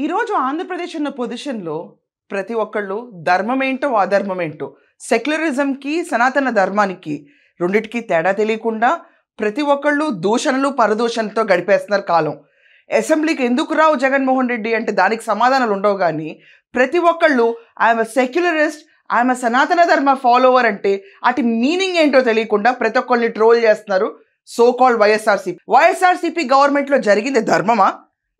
ఈరోజు ఆంధ్రప్రదేశ్ ఉన్న పొజిషన్లో ప్రతి ఒక్కళ్ళు ధర్మమేంటో అధర్మమేంటో సెక్యులరిజంకి సనాతన ధర్మానికి రెండిటికి తేడా తెలియకుండా ప్రతి ఒక్కళ్ళు దూషణలు పరదూషణలతో గడిపేస్తున్నారు కాలం. అసెంబ్లీకి ఎందుకు రావు జగన్మోహన్ రెడ్డి అంటే దానికి సమాధానాలు ఉండవు. కానీ ప్రతి ఒక్కళ్ళు ఐఎమ్ సెక్యులరిస్ట్, ఐఎమ్ సనాతన ధర్మ ఫాలోవర్ అంటే అటు మీనింగ్ ఏంటో తెలియకుండా ప్రతి ఒక్కళ్ళని ట్రోల్ చేస్తున్నారు. సో కాల్డ్ వైఎస్ఆర్సీపీ గవర్నమెంట్లో జరిగింది ధర్మమా?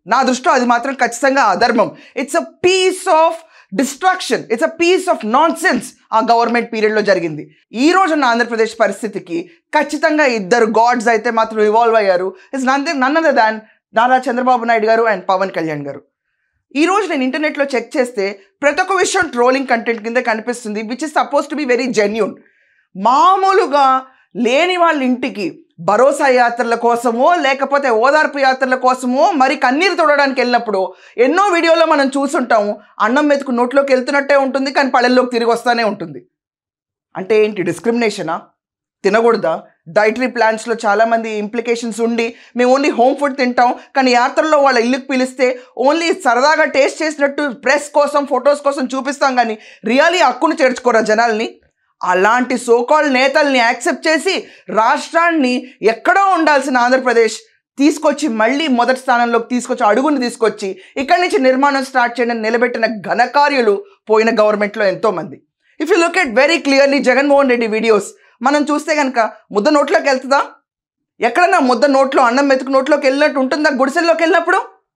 నా దృష్టిలో అది మాత్రం ఖచ్చితంగా అధర్మం. It's a piece of distraction, it's a piece of nonsense ఆ గవర్నమెంట్ పీరియడ్లో జరిగింది. ఈ రోజున్న ఆంధ్రప్రదేశ్ పరిస్థితికి ఖచ్చితంగా ఇద్దరు గాడ్స్ అయితే మాత్రం ఇవాల్వ్ అయ్యారు. It's none other than Nara Chandrababu Naidu గారు అండ్ పవన్ కళ్యాణ్ గారు. ఈ రోజు నేను ఇంటర్నెట్లో చెక్ చేస్తే ప్రతి ఒక్క విషయం ట్రోలింగ్ కంటెంట్ కింద కనిపిస్తుంది, which is suppose to be very genuine. మామూలుగా లేని వాళ్ళ ఇంటికి భరోసా యాత్రల కోసమో లేకపోతే ఓదార్పు యాత్రల కోసమో మరి కన్నీరు తోడడానికి వెళ్ళినప్పుడు ఎన్నో వీడియోలో మనం చూసుంటాము. అన్నం మెతుకు నోట్లోకి వెళ్తున్నట్టే ఉంటుంది, కానీ పళ్ళల్లోకి తిరిగి వస్తూనే ఉంటుంది. అంటే ఏంటి, డిస్క్రిమినేషనా? తినకూడదా? డైటరీ ప్లాన్స్లో చాలామంది ఇంప్లికేషన్స్ ఉండి మేము ఓన్లీ హోమ్ ఫుడ్ తింటాం, కానీ యాత్రల్లో వాళ్ళ ఇల్లుకి పిలిస్తే ఓన్లీ సరదాగా టేస్ట్ చేసినట్టు ప్రెస్ కోసం ఫొటోస్ కోసం చూపిస్తాం, కానీ రియల్లీ హక్కును చేర్చుకోరా జనాల్ని? అలాంటి సోకాల్ నేతల్ని యాక్సెప్ట్ చేసి రాష్ట్రాన్ని ఎక్కడో ఉండాల్సిన ఆంధ్రప్రదేశ్ తీసుకొచ్చి మళ్ళీ మొదటి స్థానంలోకి తీసుకొచ్చి అడుగుని తీసుకొచ్చి ఇక్కడి నుంచి నిర్మాణం స్టార్ట్ చేయడం నిలబెట్టిన ఘనకార్యులు పోయిన గవర్నమెంట్లో ఎంతోమంది. If you look at very clearly Jaganmohan Reddy videos మనం చూస్తే కనుక ముద్ద నోట్లోకి వెళ్తుందా? ఎక్కడన్నా ముద్ద నోట్లో అన్నం మెతుకు నోట్లోకి వెళ్ళినట్టు ఉంటుందా గుడిసెల్లోకి వెళ్ళినప్పుడు?